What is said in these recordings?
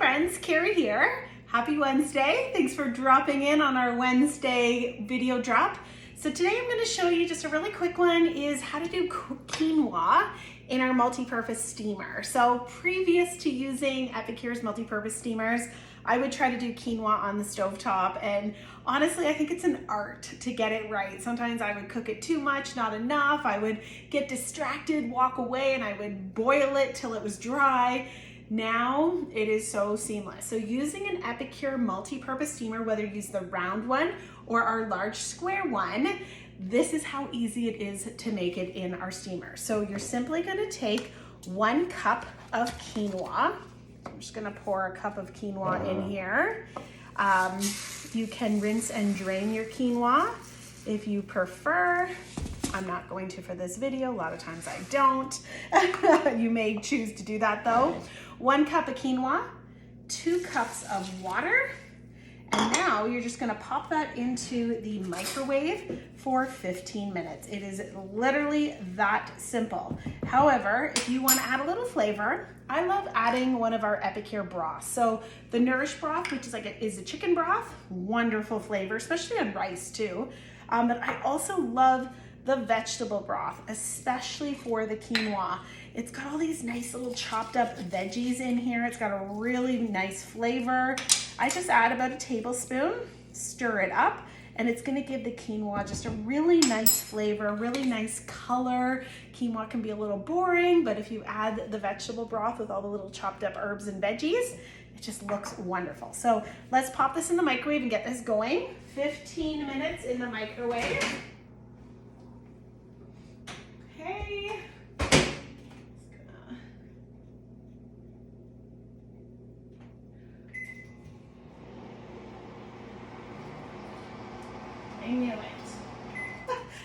friends, Carrie here. Happy Wednesday. Thanks for dropping in on our Wednesday video drop. So today I'm going to show you just a really quick one is how to do quinoa in our multi-purpose steamer. So previous to using Epicure's multi-purpose steamers, I would try to do quinoa on the stovetop, and honestly I think it's an art to get it right. Sometimes I would cook it too much, not enough. I would get distracted, walk away, and I would boil it till it was dry. Now it is so seamless. So using an Epicure multi-purpose steamer, whether you use the round one or our large square one, this is how easy it is to make it in our steamer. So you're simply going to take 1 cup of quinoa. I'm just going to pour a cup of quinoa in here. You can rinse and drain your quinoa if you prefer. I'm not going to for this video. A lot of times I don't. You may choose to do that though. 1 cup of quinoa, 2 cups of water, and now you're just gonna pop that into the microwave for 15 minutes. It is literally that simple. However, if you wanna add a little flavor, I love adding one of our Epicure broths. So the Nourish broth, which is a chicken broth, wonderful flavor, especially on rice too. But I also love the vegetable broth, especially for the quinoa. It's got all these nice little chopped up veggies in here. It's got a really nice flavor. I just add about a tablespoon, stir it up, and it's gonna give the quinoa just a really nice flavor, a really nice color. Quinoa can be a little boring, but if you add the vegetable broth with all the little chopped up herbs and veggies, it just looks wonderful. So let's pop this in the microwave and get this going. 15 minutes in the microwave. Okay. I knew it.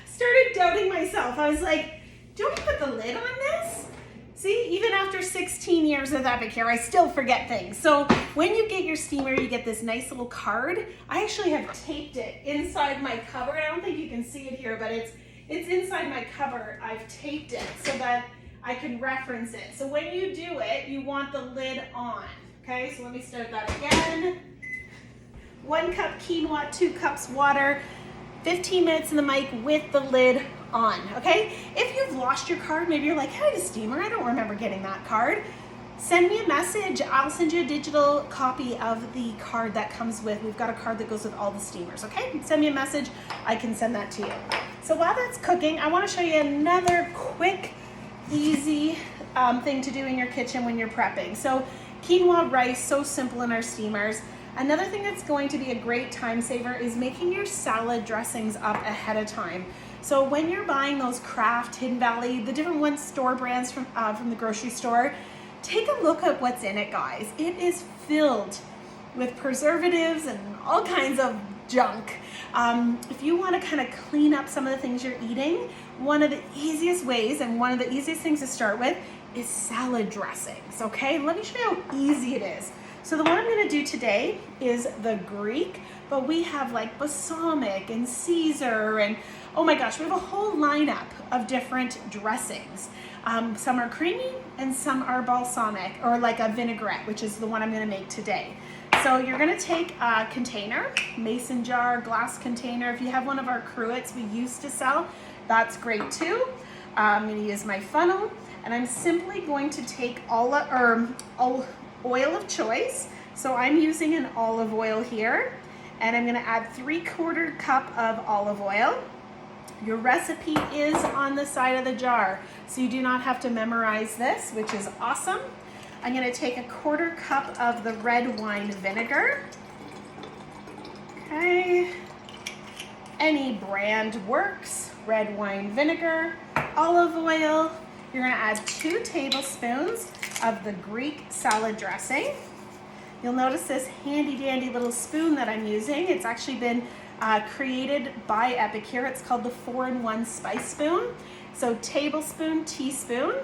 Started doubting myself. I was like, do I put the lid on this? See, even after 16 years with Epicure, I still forget things. So when you get your steamer, you get this nice little card. I actually have taped it inside my cupboard. I don't think you can see it here, but it's inside my cupboard. I've taped it so that I can reference it. So when you do it, you want the lid on. Okay, so let me start that again. 1 cup quinoa, 2 cups water, 15 minutes in the mic with the lid on, okay? If you've lost your card, maybe you're like, I had a steamer, I don't remember getting that card. Send me a message. I'll send you a digital copy of the card that comes with. We've got a card that goes with all the steamers, okay? Send me a message. I can send that to you. So while that's cooking, I want to show you another quick, easy thing to do in your kitchen when you're prepping. So quinoa rice, so simple in our steamers. Another thing that's going to be a great time saver is making your salad dressings up ahead of time. So when you're buying those Kraft, Hidden Valley, the different store brands from the grocery store, take a look at what's in it, guys. It is filled with preservatives and all kinds of junk. If you want to kind of clean up some of the things you're eating, one of the easiest ways and one of the easiest things to start with is salad dressings, okay? Let me show you how easy it is. So the one I'm going to do today is the Greek, but we have like balsamic and Caesar and oh my gosh, we have a whole lineup of different dressings. Some are creamy and some are balsamic or like a vinaigrette, which is the one I'm going to make today. So you're going to take a container, mason jar, glass container. If you have one of our cruets we used to sell, that's great too. I'm going to use my funnel, and I'm simply going to take oil of choice. So I'm using an olive oil here, and I'm going to add 3/4 cup of olive oil. Your recipe is on the side of the jar, so you do not have to memorize this, which is awesome. I'm going to take 1/4 cup of the red wine vinegar. Okay. Any brand works. Red wine vinegar, olive oil. You're going to add 2 tablespoons of the Greek salad dressing. You'll notice this handy dandy little spoon that I'm using. It's actually been created by Epicure. It's called the 4-in-1 spice spoon. So tablespoon, teaspoon,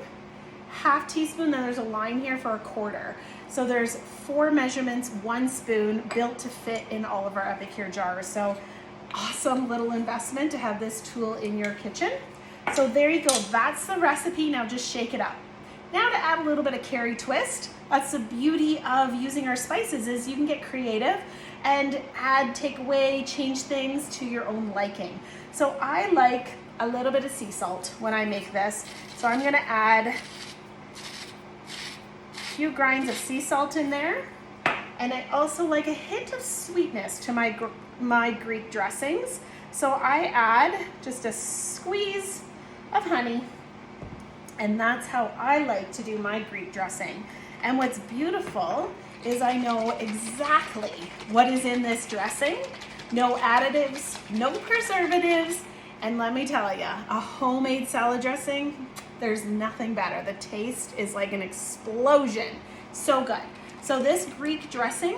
half teaspoon, then there's a line here for 1/4. So there's 4 measurements, 1 spoon built to fit in all of our Epicure jars. So awesome little investment to have this tool in your kitchen. So there you go, that's the recipe. Now just shake it up. Now to add a little bit of Carrie twist. That's the beauty of using our spices, is you can get creative and add, take away, change things to your own liking. So I like a little bit of sea salt when I make this. So I'm gonna add a few grinds of sea salt in there. And I also like a hint of sweetness to my Greek dressings. So I add just a squeeze of honey, and that's how I like to do my Greek dressing. And what's beautiful is I know exactly what is in this dressing. No additives, no preservatives, and let me tell you, a homemade salad dressing, there's nothing better. The taste is like an explosion. So good. So this Greek dressing,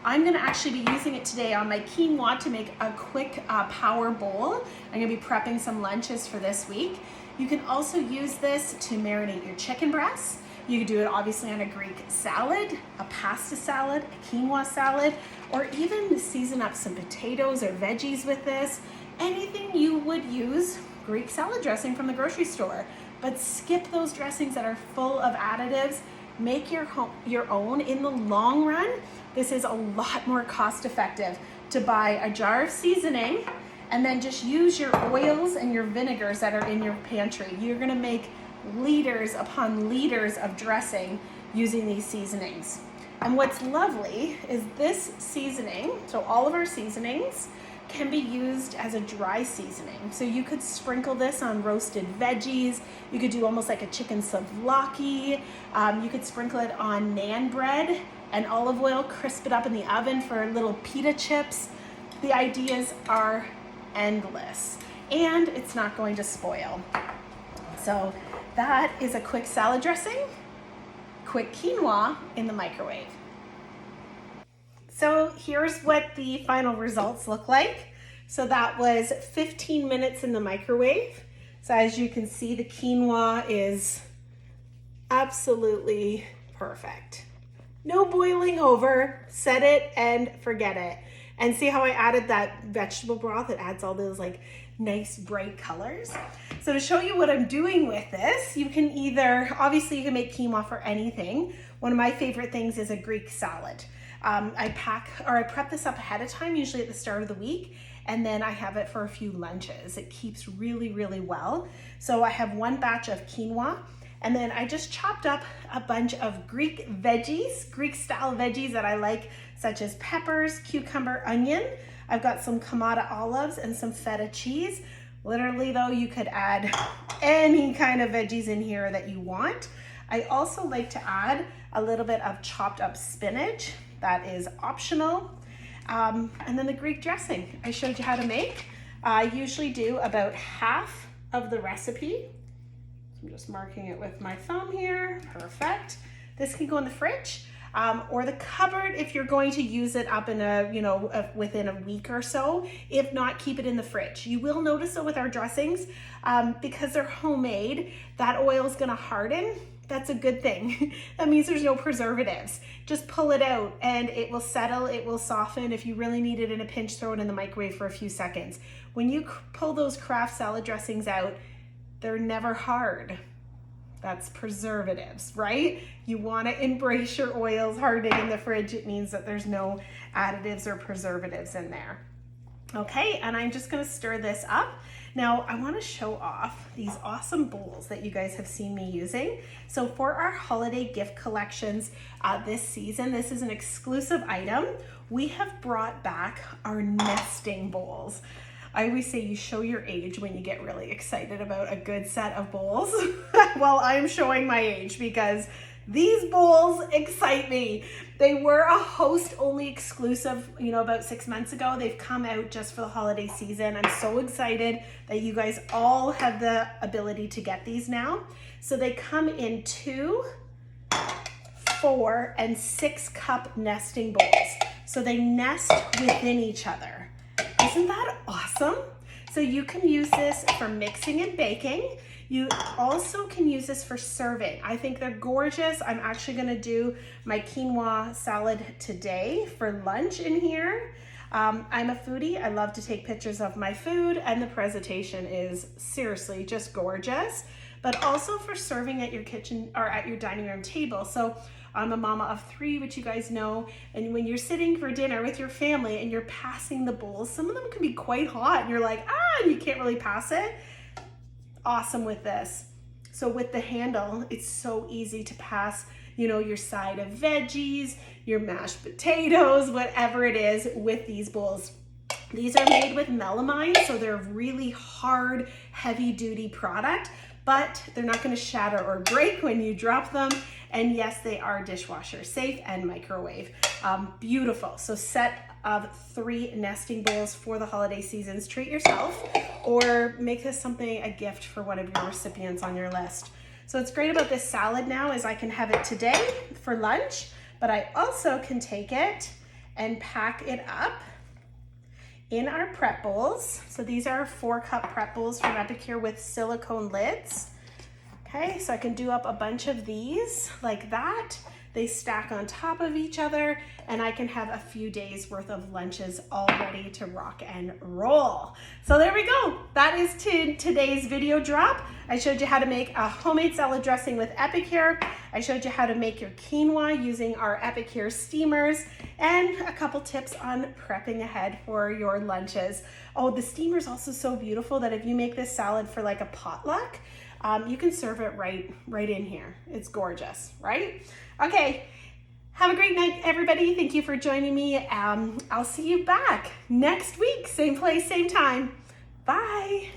I'm gonna actually be using it today on my quinoa to make a quick power bowl. I'm gonna be prepping some lunches for this week. You can also use this to marinate your chicken breasts. You could do it obviously on a Greek salad, a pasta salad, a quinoa salad, or even season up some potatoes or veggies with this. Anything you would use Greek salad dressing from the grocery store, but skip those dressings that are full of additives. Make your own. In the long run, this is a lot more cost effective to buy a jar of seasoning and then just use your oils and your vinegars that are in your pantry. You're gonna make liters upon liters of dressing using these seasonings. And what's lovely is this seasoning, so all of our seasonings can be used as a dry seasoning. So you could sprinkle this on roasted veggies. You could do almost like a chicken souvlaki. You could sprinkle it on naan bread and olive oil, crisp it up in the oven for little pita chips. The ideas are endless, and it's not going to spoil. So that is a quick salad dressing, quick quinoa in the microwave. So here's what the final results look like. So that was 15 minutes in the microwave. So as you can see, the quinoa is absolutely perfect. No boiling over, set it and forget it. And see how I added that vegetable broth? It adds all those like nice bright colors. So to show you what I'm doing with this, you can either, obviously you can make quinoa for anything. One of my favorite things is a Greek salad. I prep this up ahead of time, usually at the start of the week, and then I have it for a few lunches. It keeps really, really well. So I have one batch of quinoa, and then I just chopped up a bunch of Greek veggies, Greek style veggies that I like, such as peppers, cucumber, onion. I've got some kamata olives and some feta cheese. Literally though, you could add any kind of veggies in here that you want. I also like to add a little bit of chopped up spinach. That is optional. And then the Greek dressing I showed you how to make. I usually do about half of the recipe. I'm just marking it with my thumb here. Perfect. This can go in the fridge or the cupboard if you're going to use it up in within a week or so. If not, keep it in the fridge. You will notice though with our dressings, because they're homemade, that oil is gonna harden. That's a good thing. That means there's no preservatives. Just pull it out and it will settle, it will soften. If you really need it in a pinch, throw it in the microwave for a few seconds. When you pull those craft salad dressings out, they're never hard. That's preservatives, right? You wanna embrace your oils hardening in the fridge. It means that there's no additives or preservatives in there. Okay, and I'm just gonna stir this up. Now, I wanna show off these awesome bowls that you guys have seen me using. So for our holiday gift collections this season, this is an exclusive item. We have brought back our nesting bowls. I always say you show your age when you get really excited about a good set of bowls. Well, I'm showing my age because these bowls excite me. They were a host only exclusive, about 6 months ago. They've come out just for the holiday season. I'm so excited that you guys all have the ability to get these now. So they come in 2, 4, and 6 cup nesting bowls. So they nest within each other. Isn't that awesome? So you can use this for mixing and baking. You also can use this for serving. I think they're gorgeous. I'm actually gonna do my quinoa salad today for lunch in here. I'm a foodie. I love to take pictures of my food, and the presentation is seriously just gorgeous. but also for serving at your kitchen or at your dining room table. So I'm a mama of 3, which you guys know, and when you're sitting for dinner with your family and you're passing the bowls, some of them can be quite hot and you're like, and you can't really pass it. Awesome with this. So with the handle, it's so easy to pass, you know, your side of veggies, your mashed potatoes, whatever it is with these bowls. These are made with melamine, so they're a really hard, heavy-duty product, but they're not going to shatter or break when you drop them. And yes, they are dishwasher safe and microwave. Beautiful. So set of 3 nesting bowls for the holiday seasons. Treat yourself or make this something, a gift for one of your recipients on your list. So what's great about this salad now is I can have it today for lunch, but I also can take it and pack it up in our prep bowls. So these are 4-cup prep bowls from Epicure with silicone lids. Okay, so I can do up a bunch of these like that. They stack on top of each other, and I can have a few days worth of lunches all ready to rock and roll. So there we go. That is today's video drop. I showed you how to make a homemade salad dressing with Epicure. I showed you how to make your quinoa using our Epicure steamers, and a couple tips on prepping ahead for your lunches. Oh, the steamer is also so beautiful that if you make this salad for like a potluck, you can serve it right in here. It's gorgeous, right? Okay, have a great night, everybody. Thank you for joining me. I'll see you back next week, same place, same time. Bye.